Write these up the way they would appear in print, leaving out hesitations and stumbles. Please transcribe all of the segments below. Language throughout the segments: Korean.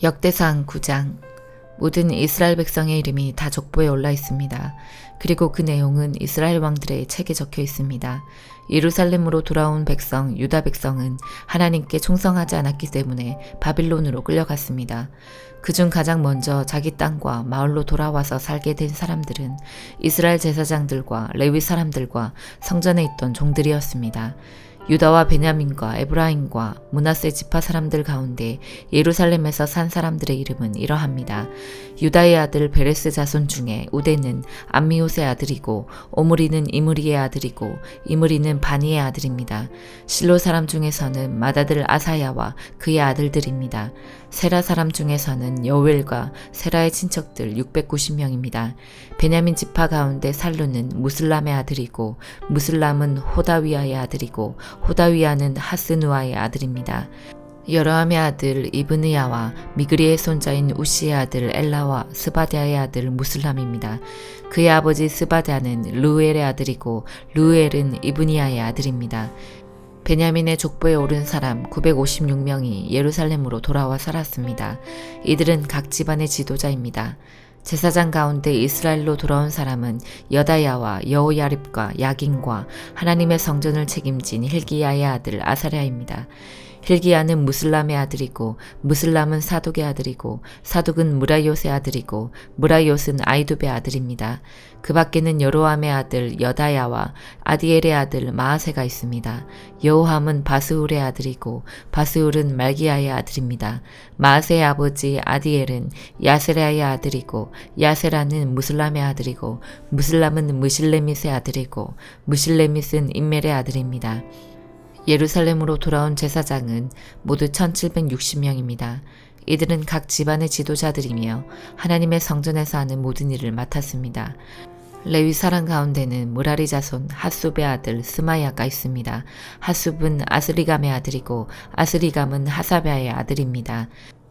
역대상 9장. 모든 이스라엘 백성의 이름이 다 족보에 올라 있습니다. 그리고 그 내용은 이스라엘 왕들의 책에 적혀 있습니다. 예루살렘으로 돌아온 백성, 유다 백성은 하나님께 충성하지 않았기 때문에 바빌론으로 끌려갔습니다. 그중 가장 먼저 자기 땅과 마을로 돌아와서 살게 된 사람들은 이스라엘 제사장들과 레위 사람들과 성전에 있던 종들이었습니다. 유다와 베냐민과 에브라임과 므낫세 지파 사람들 가운데 예루살렘에서 산 사람들의 이름은 이러합니다. 유다의 아들 베레스 자손 중에 우데는 암미옷의 아들이고 오므리는 이므리의 아들이고 이므리는 바니의 아들입니다. 실로 사람 중에서는 맏아들 아사야와 그의 아들들입니다. 세라 사람 중에서는 여웰과 세라의 친척들 690명입니다. 베냐민 지파 가운데 살루는 무슬람의 아들이고 무슬람은 호다위아의 아들이고 호다위아는 하스누아의 아들입니다. 여로함의 아들 이브느야와 미그리의 손자인 우시의 아들 엘라와 스바데아의 아들 무슬람입니다. 그의 아버지 스바데아는 르우엘의 아들이고 르우엘은 이브니야의 아들입니다. 베냐민의 족보에 오른 사람 956명이 예루살렘으로 돌아와 살았습니다. 이들은 각 집안의 지도자입니다. 제사장 가운데 이스라엘로 돌아온 사람은 여다야와 여호야립과 야긴과 하나님의 성전을 책임진 hil기야의 아들 아사랴입니다. hil기야는 무슬람의 아들이고 무슬람은 사독의 아들이고 사독은 무라이옷의 아들이고 무라이옷은 아이두베의 아들입니다. 그 밖에는 여로함의 아들 여다야와 아디엘의 아들 마아세가 있습니다. 여호함은 바스울의 아들이고 바스울은 말기야의 아들입니다. 마아세의 아버지 아디엘은 야세라의 아들이고 야세라는 무슬람의 아들이고 무슬람은 무실레밋의 아들이고 무실레밋은 임멜의 아들입니다. 예루살렘으로 돌아온 제사장은 모두 1760명입니다. 이들은 각 집안의 지도자들이며 하나님의 성전에서 하는 모든 일을 맡았습니다. 레위 사람 가운데는 무라리 자손 핫숲의 아들 스마야가 있습니다. 핫숲은 아스리감의 아들이고 아스리감은 하사베아의 아들입니다.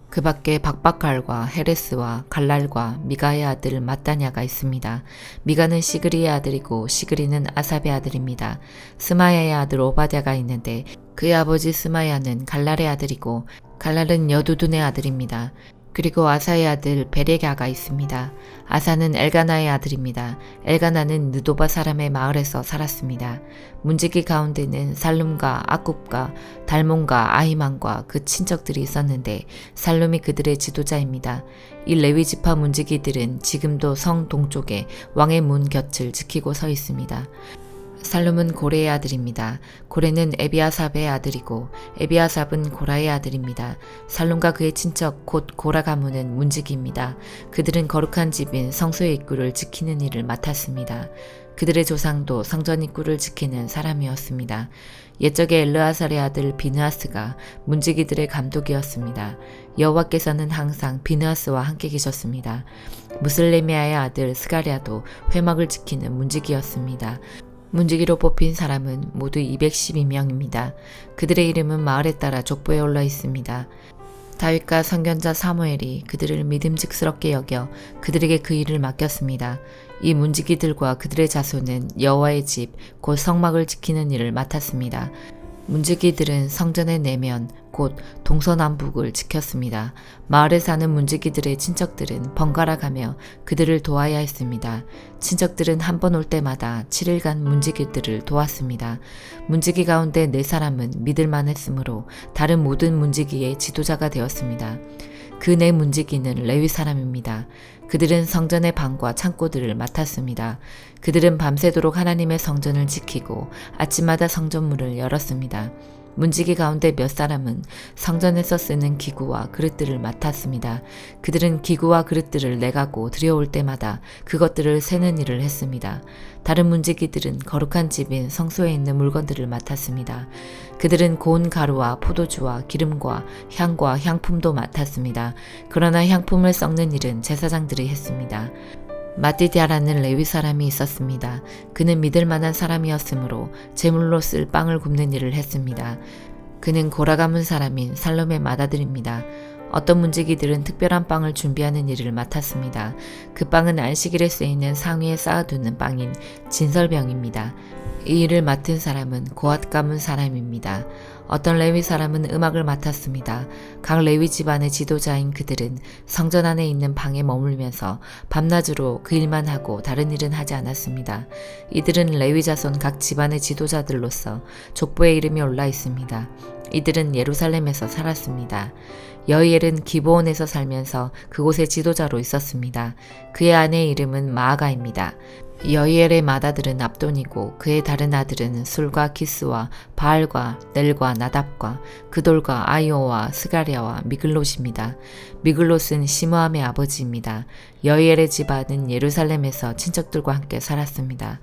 그 밖에 박박갈과 헤레스와 갈랄과 미가의 아들 마따냐가 있습니다. 미가는 시그리의 아들이고 시그리는 아삽의 아들입니다. 스마야의 아들 오바댜가 있는데 그의 아버지 스마야는 갈랄의 아들이고 갈랄은 여두둔의 아들입니다. 그리고 아사의 아들 베레갸가 있습니다. 아사는 엘가나의 아들입니다. 엘가나는 느도바 사람의 마을에서 살았습니다. 문지기 가운데는 살룸과 아굽과 달몬과 아히만과 그 친척들이 있었는데 살룸이 그들의 지도자입니다. 이 레위 지파 문지기들은 지금도 성 동쪽에 왕의 문 곁을 지키고 서 있습니다. 살룸은 고레의 아들입니다. 고레는 에비아삽의 아들이고 에비아삽은 고라의 아들입니다. 살룸과 그의 친척 곧 고라 가문은 문지기입니다. 그들은 거룩한 집인 성소의 입구를 지키는 일을 맡았습니다. 그들의 조상도 성전 입구를 지키는 사람이었습니다. 옛적에 엘르아살의 아들 비느하스가 문지기들의 감독이었습니다. 여호와께서는 항상 비느하스와 함께 계셨습니다. 무슬레미아의 아들 스가랴도 회막을 지키는 문지기였습니다. 문지기로 뽑힌 사람은 모두 212명입니다. 그들의 이름은 마을에 따라 족보에 올라 있습니다. 다윗과 선견자 사무엘이 그들을 믿음직스럽게 여겨 그들에게 그 일을 맡겼습니다. 이 문지기들과 그들의 자손은 여호와의 집, 곧 성막을 지키는 일을 맡았습니다. 문지기들은 성전의 내면, 곧 동서남북을 지켰습니다. 마을에 사는 문지기들의 친척들은 번갈아 가며 그들을 도와야 했습니다. 친척들은 한 번 올 때마다 7일간 문지기들을 도왔습니다. 문지기 가운데 4사람은 믿을만 했으므로 다른 모든 문지기의 지도자가 되었습니다. 그 4문지기는 레위 사람입니다. 그들은 성전의 방과 창고들을 맡았습니다. 그들은 밤새도록 하나님의 성전을 지키고 아침마다 성전문을 열었습니다. 문지기 가운데 몇 사람은 성전에서 쓰는 기구와 그릇들을 맡았습니다. 그들은 기구와 그릇들을 내가고 들여올 때마다 그것들을 세는 일을 했습니다. 다른 문지기들은 거룩한 집인 성소에 있는 물건들을 맡았습니다. 그들은 고운 가루와 포도주와 기름과 향과 향품도 맡았습니다. 그러나 향품을 섞는 일은 제사장들이 했습니다. 마띠디아라는 레위 사람이 있었습니다. 그는 믿을 만한 사람이었으므로 제물로 쓸 빵을 굽는 일을 했습니다. 그는 고라 가문 사람인 살롬의 맏아들입니다. 어떤 문지기들은 특별한 빵을 준비하는 일을 맡았습니다. 그 빵은 안식일에 쓰이는 상위에 쌓아두는 빵인 진설병입니다. 이 일을 맡은 사람은 고앗 가문 사람입니다. 어떤 레위 사람은 음악을 맡았습니다. 각 레위 집안의 지도자인 그들은 성전 안에 있는 방에 머물면서 밤낮으로 그 일만 하고 다른 일은 하지 않았습니다. 이들은 레위 자손 각 집안의 지도자들로서 족보의 이름이 올라 있습니다. 이들은 예루살렘에서 살았습니다. 여이엘은 기브온에서 살면서 그곳의 지도자로 있었습니다. 그의 아내의 이름은 마아가입니다. 여이엘의 맏아들은 압돈이고 그의 다른 아들은 술과 기스와 바알과 넬과 나답과 그돌과 아이오와 스가랴와 미글롯입니다. 미글롯은 시므함의 아버지입니다. 여이엘의 집안은 예루살렘에서 친척들과 함께 살았습니다.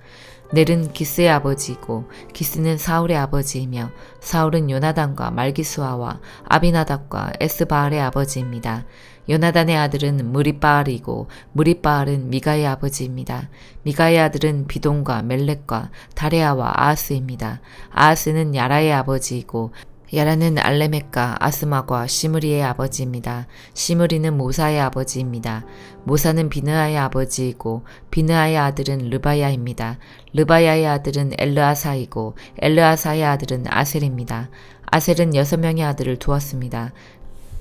넬은 기스의 아버지이고 기스는 사울의 아버지이며 사울은 요나단과 말기수아와 아비나답과 에스바알의 아버지입니다. 요나단의 아들은 무리바알이고 무리바알은 미가의 아버지입니다. 미가의 아들은 비돈과 멜렉과 다레아와 아하스입니다. 아하스는 야라의 아버지이고 야라는 알레멕과 아스마과 시므리의 아버지입니다. 시므리는 모사의 아버지입니다. 모사는 비느하의 아버지이고 비느하의 아들은 르바야입니다. 르바야의 아들은 엘르아사이고 엘르아사의 아들은 아셀입니다. 아셀은 6명의 아들을 두었습니다.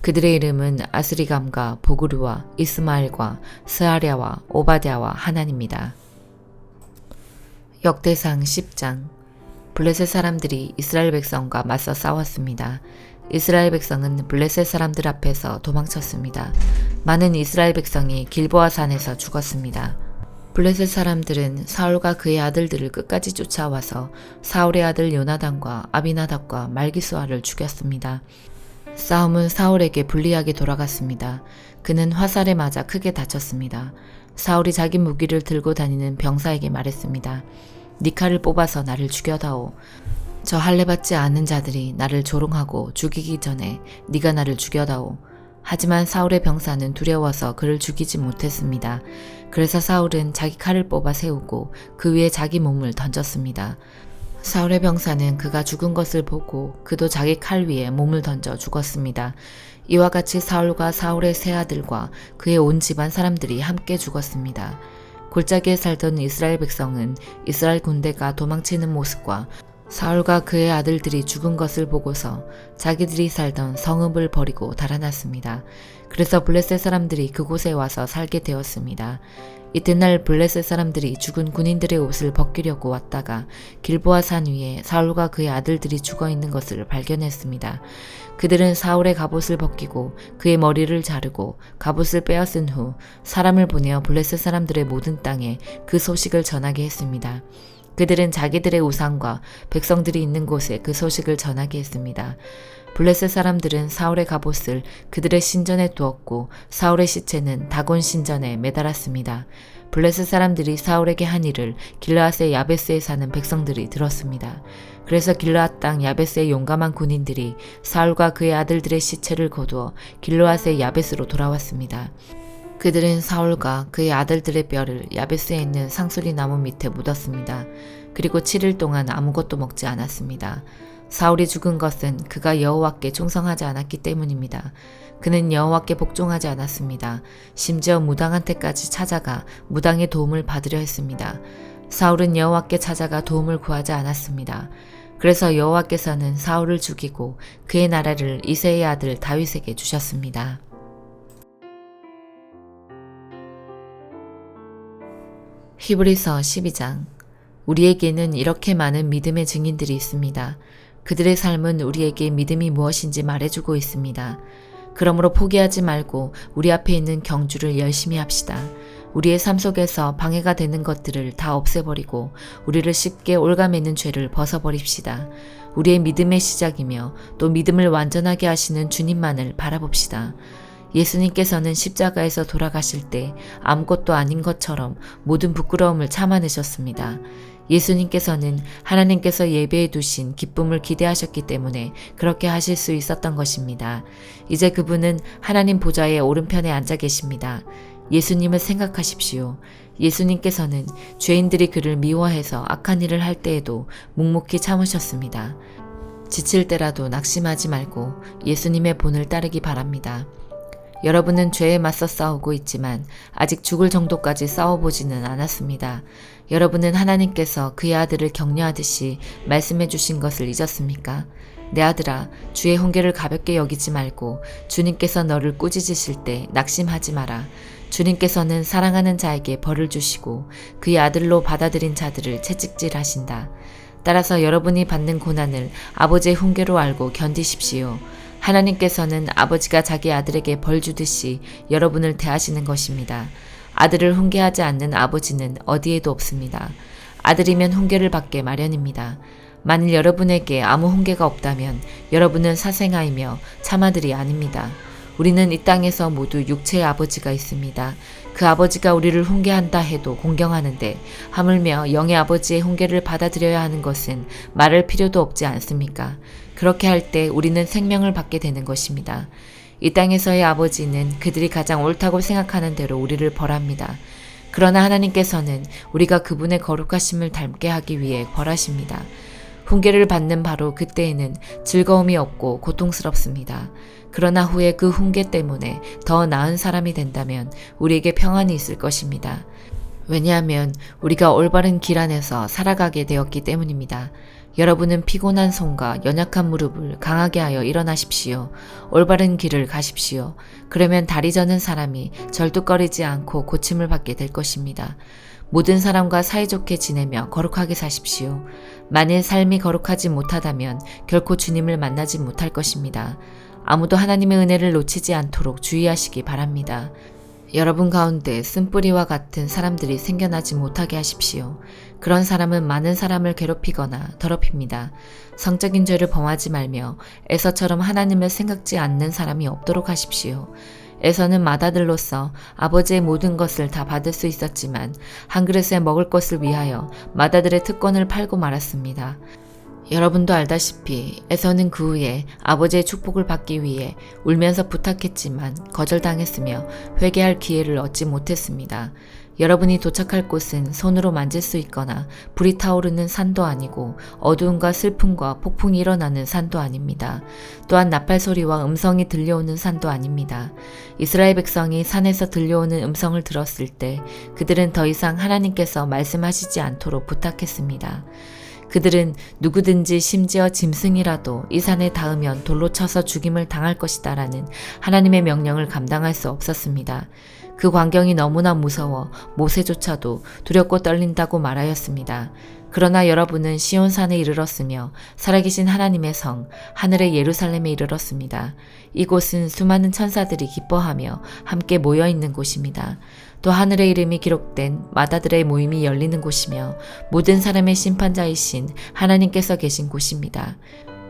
그들의 이름은 아스리감과 보그르와 이스마엘과 스아랴와 오바댜와 하난입니다. 역대상 10장. 블레셋 사람들이 이스라엘 백성과 맞서 싸웠습니다. 이스라엘 백성은 블레셋 사람들 앞에서 도망쳤습니다. 많은 이스라엘 백성이 길보아 산에서 죽었습니다. 블레셋 사람들은 사울과 그의 아들들을 끝까지 쫓아와서 사울의 아들 요나단과 아비나답과 말기수아를 죽였습니다. 싸움은 사울에게 불리하게 돌아갔습니다. 그는 화살에 맞아 크게 다쳤습니다. 사울이 자기 무기를 들고 다니는 병사에게 말했습니다. 네 칼을 뽑아서 나를 죽여다오. 저 할례받지 않은 자들이 나를 조롱하고 죽이기 전에 네가 나를 죽여다오. 하지만 사울의 병사는 두려워서 그를 죽이지 못했습니다. 그래서 사울은 자기 칼을 뽑아 세우고 그 위에 자기 몸을 던졌습니다. 사울의 병사는 그가 죽은 것을 보고 그도 자기 칼 위에 몸을 던져 죽었습니다. 이와 같이 사울과 사울의 세 아들과 그의 온 집안 사람들이 함께 죽었습니다. 골짜기에 살던 이스라엘 백성은 이스라엘 군대가 도망치는 모습과 사울과 그의 아들들이 죽은 것을 보고서 자기들이 살던 성읍을 버리고 달아났습니다. 그래서 블레셋 사람들이 그곳에 와서 살게 되었습니다. 이튿날 블레셋 사람들이 죽은 군인들의 옷을 벗기려고 왔다가 길보아 산 위에 사울과 그의 아들들이 죽어 있는 것을 발견했습니다. 그들은 사울의 갑옷을 벗기고 그의 머리를 자르고 갑옷을 빼앗은 후 사람을 보내어 블레셋 사람들의 모든 땅에 그 소식을 전하게 했습니다. 그들은 자기들의 우상과 백성들이 있는 곳에 그 소식을 전하게 했습니다. 블레셋 사람들은 사울의 갑옷을 그들의 신전에 두었고 사울의 시체는 다곤 신전에 매달았습니다. 블레셋 사람들이 사울에게 한 일을 길르앗의 야베스에 사는 백성들이 들었습니다. 그래서 길르앗 땅 야베스의 용감한 군인들이 사울과 그의 아들들의 시체를 거두어 길르앗의 야베스로 돌아왔습니다. 그들은 사울과 그의 아들들의 뼈를 야베스에 있는 상수리 나무 밑에 묻었습니다. 그리고 7일 동안 아무것도 먹지 않았습니다. 사울이 죽은 것은 그가 여호와께 충성하지 않았기 때문입니다. 그는 여호와께 복종하지 않았습니다. 심지어 무당한테까지 찾아가 무당의 도움을 받으려 했습니다. 사울은 여호와께 찾아가 도움을 구하지 않았습니다. 그래서 여호와께서는 사울을 죽이고 그의 나라를 이새의 아들 다윗에게 주셨습니다. 히브리서 12장. 우리에게는 이렇게 많은 믿음의 증인들이 있습니다. 그들의 삶은 우리에게 믿음이 무엇인지 말해주고 있습니다. 그러므로 포기하지 말고 우리 앞에 있는 경주를 열심히 합시다. 우리의 삶 속에서 방해가 되는 것들을 다 없애버리고 우리를 쉽게 올가매는 죄를 벗어버립시다. 우리의 믿음의 시작이며 또 믿음을 완전하게 하시는 주님만을 바라봅시다. 예수님께서는 십자가에서 돌아가실 때 아무것도 아닌 것처럼 모든 부끄러움을 참아내셨습니다. 예수님께서는 하나님께서 예배해 두신 기쁨을 기대하셨기 때문에 그렇게 하실 수 있었던 것입니다. 이제 그분은 하나님 보좌의 오른편에 앉아 계십니다. 예수님을 생각하십시오. 예수님께서는 죄인들이 그를 미워해서 악한 일을 할 때에도 묵묵히 참으셨습니다. 지칠 때라도 낙심하지 말고 예수님의 본을 따르기 바랍니다. 여러분은 죄에 맞서 싸우고 있지만 아직 죽을 정도까지 싸워보지는 않았습니다. 여러분은 하나님께서 그의 아들을 격려하듯이 말씀해 주신 것을 잊었습니까? 내 아들아, 주의 훈계를 가볍게 여기지 말고 주님께서 너를 꾸짖으실 때 낙심하지 마라. 주님께서는 사랑하는 자에게 벌을 주시고 그의 아들로 받아들인 자들을 채찍질하신다. 따라서 여러분이 받는 고난을 아버지의 훈계로 알고 견디십시오. 하나님께서는 아버지가 자기 아들에게 벌 주듯이 여러분을 대하시는 것입니다. 아들을 훈계하지 않는 아버지는 어디에도 없습니다. 아들이면 훈계를 받게 마련입니다. 만일 여러분에게 아무 훈계가 없다면 여러분은 사생아이며 참아들이 아닙니다. 우리는 이 땅에서 모두 육체의 아버지가 있습니다. 그 아버지가 우리를 훈계한다 해도 공경하는데 하물며 영의 아버지의 훈계를 받아들여야 하는 것은 말할 필요도 없지 않습니까? 그렇게 할 때 우리는 생명을 받게 되는 것입니다. 이 땅에서의 아버지는 그들이 가장 옳다고 생각하는 대로 우리를 벌합니다. 그러나 하나님께서는 우리가 그분의 거룩하심을 닮게 하기 위해 벌하십니다. 훈계를 받는 바로 그때에는 즐거움이 없고 고통스럽습니다. 그러나 후에 그 훈계 때문에 더 나은 사람이 된다면 우리에게 평안이 있을 것입니다. 왜냐하면 우리가 올바른 길 안에서 살아가게 되었기 때문입니다. 여러분은 피곤한 손과 연약한 무릎을 강하게 하여 일어나십시오. 올바른 길을 가십시오. 그러면 다리 저는 사람이 절뚝거리지 않고 고침을 받게 될 것입니다. 모든 사람과 사이좋게 지내며 거룩하게 사십시오. 만일 삶이 거룩하지 못하다면 결코 주님을 만나지 못할 것입니다. 아무도 하나님의 은혜를 놓치지 않도록 주의하시기 바랍니다. 여러분 가운데 쓴뿌리와 같은 사람들이 생겨나지 못하게 하십시오. 그런 사람은 많은 사람을 괴롭히거나 더럽힙니다. 성적인 죄를 범하지 말며 에서처럼 하나님을 생각지 않는 사람이 없도록 하십시오. 에서는 맏아들로서 아버지의 모든 것을 다 받을 수 있었지만 한 그릇에 먹을 것을 위하여 맏아들의 특권을 팔고 말았습니다. 여러분도 알다시피 에서는 그 후에 아버지의 축복을 받기 위해 울면서 부탁했지만 거절당했으며 회개할 기회를 얻지 못했습니다. 여러분이 도착할 곳은 손으로 만질 수 있거나 불이 타오르는 산도 아니고 어두움과 슬픔과 폭풍이 일어나는 산도 아닙니다. 또한 나팔 소리와 음성이 들려오는 산도 아닙니다. 이스라엘 백성이 산에서 들려오는 음성을 들었을 때 그들은 더 이상 하나님께서 말씀하시지 않도록 부탁했습니다. 그들은 누구든지 심지어 짐승이라도 이 산에 닿으면 돌로 쳐서 죽임을 당할 것이다 라는 하나님의 명령을 감당할 수 없었습니다. 그 광경이 너무나 무서워 모세조차도 두렵고 떨린다고 말하였습니다. 그러나 여러분은 시온산에 이르렀으며 살아계신 하나님의 성, 하늘의 예루살렘에 이르렀습니다. 이곳은 수많은 천사들이 기뻐하며 함께 모여있는 곳입니다. 또 하늘의 이름이 기록된 맏아들의 모임이 열리는 곳이며 모든 사람의 심판자이신 하나님께서 계신 곳입니다.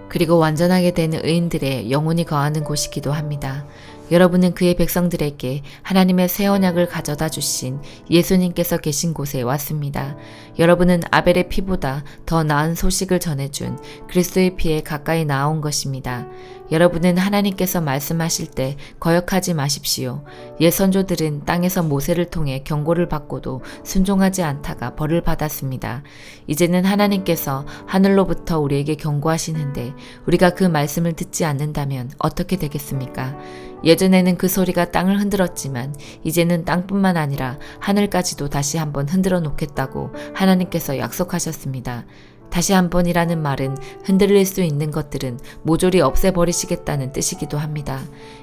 그리고 완전하게 된 의인들의 영혼이 거하는 곳이기도 합니다. 여러분은 그의 백성들에게 하나님의 새 언약을 가져다 주신 예수님께서 계신 곳에 왔습니다. 여러분은 아벨의 피보다 더 나은 소식을 전해준 그리스도의 피에 가까이 나아온 것입니다. 여러분은 하나님께서 말씀하실 때 거역하지 마십시오. 옛 선조들은 땅에서 모세를 통해 경고를 받고도 순종하지 않다가 벌을 받았습니다. 이제는 하나님께서 하늘로부터 우리에게 경고하시는데 우리가 그 말씀을 듣지 않는다면 어떻게 되겠습니까? 예전에는 그 소리가 땅을 흔들었지만 이제는 땅뿐만 아니라 하늘까지도 다시 한번 흔들어 놓겠다고 하나님께서 약속하셨습니다. 다시 한번이라는 말은 흔들릴 수 있는 것들은 모조리 없애버리시겠다는 뜻이기도 합니다.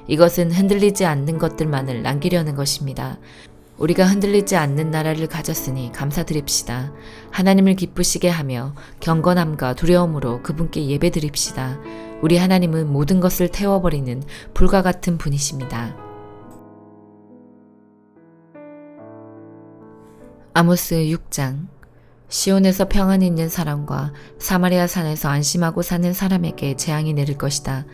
이것은 흔들리지 않는 것들만을 남기려는 것입니다. 우리가 흔들리지 않는 나라를 가졌으니 감사드립시다. 하나님을 기쁘시게 하며 경건함과 두려움으로 그분께 예배드립시다. 우리 하나님은 모든 것을 태워버리는 불과 같은 분이십니다. 아모스 6장. 시온에서 평안이 있는 사람과 사마리아 산에서 안심하고 사는 사람에게 재앙이 내릴 것이다.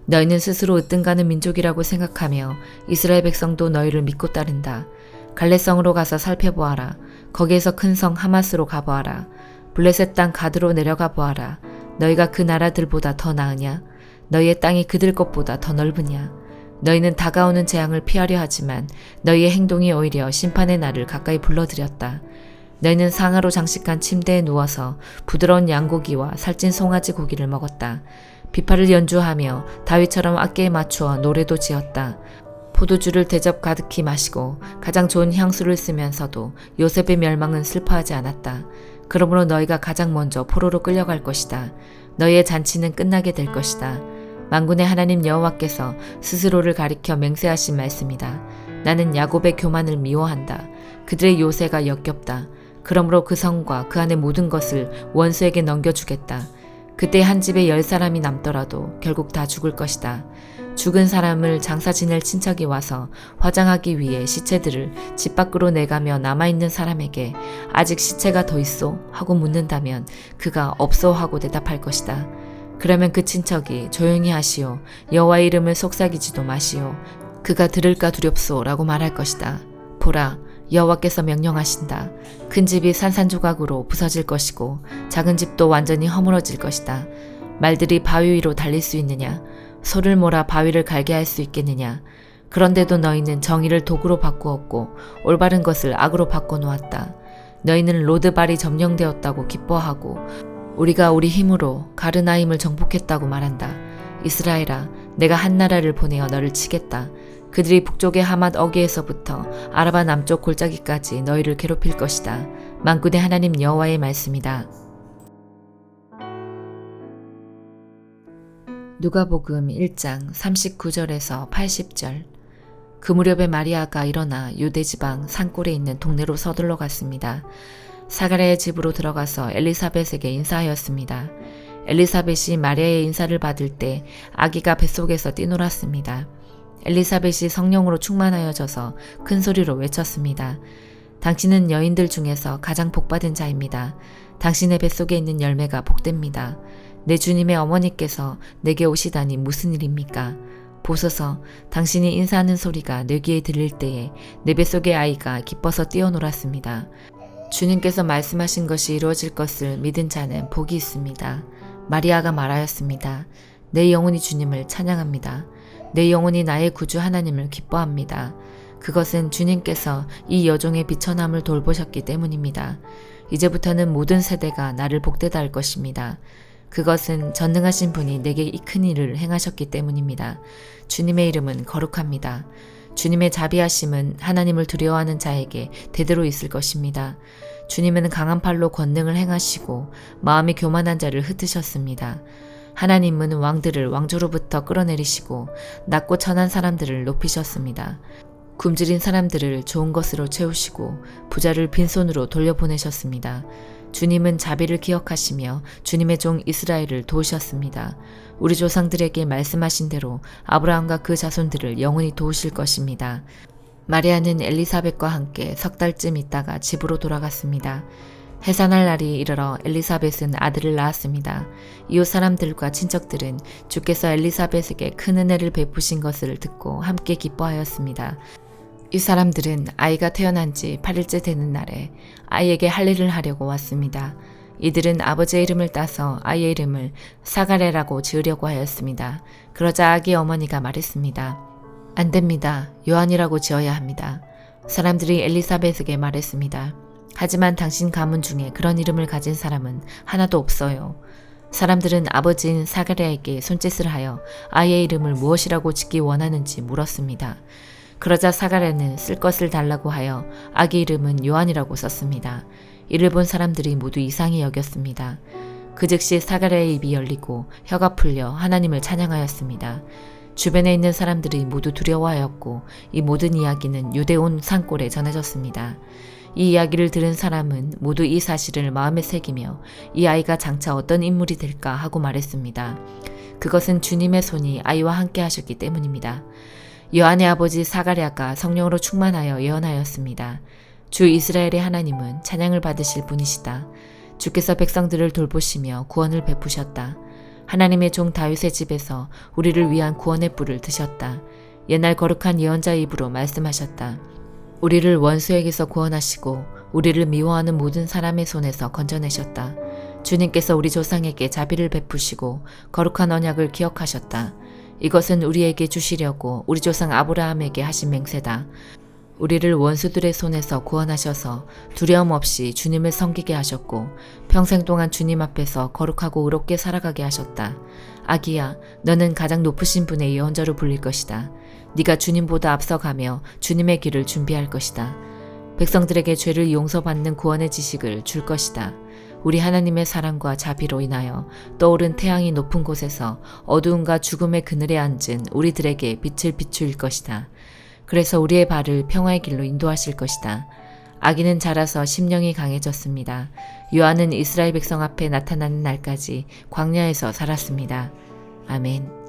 너희는 스스로 으뜸가는 민족이라고 생각하며 이스라엘 백성도 너희를 믿고 따른다. 갈레성으로 가서 살펴보아라. 거기에서 큰 성 하마스로 가보아라. 블레셋 땅 가드로 내려가 보아라. 너희가 그 나라들보다 더 나으냐? 너희의 땅이 그들 것보다 더 넓으냐? 너희는 다가오는 재앙을 피하려 하지만 너희의 행동이 오히려 심판의 날을 가까이 불러들였다. 너희는 상아로 장식한 침대에 누워서 부드러운 양고기와 살찐 송아지 고기를 먹었다. 비파를 연주하며 다윗처럼 악기에 맞추어 노래도 지었다. 포도주를 대접 가득히 마시고 가장 좋은 향수를 쓰면서도 요셉의 멸망은 슬퍼하지 않았다. 그러므로 너희가 가장 먼저 포로로 끌려갈 것이다. 너희의 잔치는 끝나게 될 것이다. 만군의 하나님 여호와께서 스스로를 가리켜 맹세하신 말씀이다. 나는 야곱의 교만을 미워한다. 그들의 요새가 역겹다. 그러므로 그 성과 그 안의 모든 것을 원수에게 넘겨주겠다. 그때 한 집에 10사람이 남더라도 결국 다 죽을 것이다. 죽은 사람을 장사 지낼 친척이 와서 화장하기 위해 시체들을 집 밖으로 내가며 남아있는 사람에게 아직 시체가 더 있소? 하고 묻는다면 그가 없소 하고 대답할 것이다. 그러면 그 친척이 조용히 하시오. 여호와의 이름을 속삭이지도 마시오. 그가 들을까 두렵소 라고 말할 것이다. 보라, 여호와께서 명령하신다. 큰 집이 산산조각으로 부서질 것이고 작은 집도 완전히 허물어질 것이다. 말들이 바위 위로 달릴 수 있느냐? 소를 몰아 바위를 갈게 할 수 있겠느냐? 그런데도 너희는 정의를 도구로 바꾸었고 올바른 것을 악으로 바꿔놓았다. 너희는 로드발이 점령되었다고 기뻐하고 우리가 우리 힘으로 가르나임을 정복했다고 말한다. 이스라엘아, 내가 한 나라를 보내어 너를 치겠다. 그들이 북쪽의 하맛 어귀에서부터 아라바 남쪽 골짜기까지 너희를 괴롭힐 것이다. 만군의 하나님 여호와의 말씀이다. 누가복음 1장 39절에서 80절. 그 무렵에 마리아가 일어나 유대지방 산골에 있는 동네로 서둘러 갔습니다. 사가랴의 집으로 들어가서 엘리사벳에게 인사하였습니다. 엘리사벳이 마리아의 인사를 받을 때 아기가 뱃속에서 뛰놀았습니다. 엘리사벳이 성령으로 충만하여져서 큰 소리로 외쳤습니다. 당신은 여인들 중에서 가장 복받은 자입니다. 당신의 뱃속에 있는 열매가 복됩니다. 내 주님의 어머니께서 내게 오시다니 무슨 일입니까? 보소서, 당신이 인사하는 소리가 내 귀에 들릴 때에 내 뱃속의 아이가 기뻐서 뛰어놀았습니다. 주님께서 말씀하신 것이 이루어질 것을 믿은 자는 복이 있습니다. 마리아가 말하였습니다. 내 영혼이 주님을 찬양합니다. 내 영혼이 나의 구주 하나님을 기뻐합니다. 그것은 주님께서 이 여종의 비천함을 돌보셨기 때문입니다. 이제부터는 모든 세대가 나를 복되다 할 것입니다. 그것은 전능하신 분이 내게 이 큰 일을 행하셨기 때문입니다. 주님의 이름은 거룩합니다. 주님의 자비하심은 하나님을 두려워하는 자에게 대대로 있을 것입니다. 주님은 강한 팔로 권능을 행하시고 마음이 교만한 자를 흩으셨습니다. 하나님은 왕들을 왕조로부터 끌어내리시고 낮고 천한 사람들을 높이셨습니다. 굶주린 사람들을 좋은 것으로 채우시고 부자를 빈손으로 돌려보내셨습니다. 주님은 자비를 기억하시며 주님의 종 이스라엘을 도우셨습니다. 우리 조상들에게 말씀하신 대로 아브라함과 그 자손들을 영원히 도우실 것입니다. 마리아는 엘리사벳과 함께 석 달쯤 있다가 집으로 돌아갔습니다. 해산할 날이 이르러 엘리사벳은 아들을 낳았습니다. 이웃 사람들과 친척들은 주께서 엘리사벳에게 큰 은혜를 베푸신 것을 듣고 함께 기뻐하였습니다. 이 사람들은 아이가 태어난 지 8일째 되는 날에 아이에게 할례를 하려고 왔습니다. 이들은 아버지의 이름을 따서 아이의 이름을 사가랴라고 지으려고 하였습니다. 그러자 아기 어머니가 말했습니다. 안 됩니다. 요한이라고 지어야 합니다. 사람들이 엘리사벳에게 말했습니다. 하지만 당신 가문 중에 그런 이름을 가진 사람은 하나도 없어요. 사람들은 아버지인 사가랴에게 손짓을 하여 아이의 이름을 무엇이라고 짓기 원하는지 물었습니다. 그러자 사가랴는 쓸 것을 달라고 하여 아기 이름은 요한이라고 썼습니다. 이를 본 사람들이 모두 이상히 여겼습니다. 그 즉시 사가랴의 입이 열리고 혀가 풀려 하나님을 찬양하였습니다. 주변에 있는 사람들이 모두 두려워하였고 이 모든 이야기는 유대 온 산골에 전해졌습니다. 이 이야기를 들은 사람은 모두 이 사실을 마음에 새기며 이 아이가 장차 어떤 인물이 될까 하고 말했습니다. 그것은 주님의 손이 아이와 함께 하셨기 때문입니다. 요한의 아버지 사가랴가 성령으로 충만하여 예언하였습니다. 주 이스라엘의 하나님은 찬양을 받으실 분이시다. 주께서 백성들을 돌보시며 구원을 베푸셨다. 하나님의 종 다윗의 집에서 우리를 위한 구원의 뿔을 드셨다. 옛날 거룩한 예언자의 입으로 말씀하셨다. 우리를 원수에게서 구원하시고 우리를 미워하는 모든 사람의 손에서 건져내셨다. 주님께서 우리 조상에게 자비를 베푸시고 거룩한 언약을 기억하셨다. 이것은 우리에게 주시려고 우리 조상 아브라함에게 하신 맹세다. 우리를 원수들의 손에서 구원하셔서 두려움 없이 주님을 섬기게 하셨고 평생 동안 주님 앞에서 거룩하고 의롭게 살아가게 하셨다. 아기야, 너는 가장 높으신 분의 예언자로 불릴 것이다. 네가 주님보다 앞서가며 주님의 길을 준비할 것이다. 백성들에게 죄를 용서받는 구원의 지식을 줄 것이다. 우리 하나님의 사랑과 자비로 인하여 떠오른 태양이 높은 곳에서 어두움과 죽음의 그늘에 앉은 우리들에게 빛을 비추일 것이다. 그래서 우리의 발을 평화의 길로 인도하실 것이다. 아기는 자라서 심령이 강해졌습니다. 요한은 이스라엘 백성 앞에 나타나는 날까지 광야에서 살았습니다. 아멘.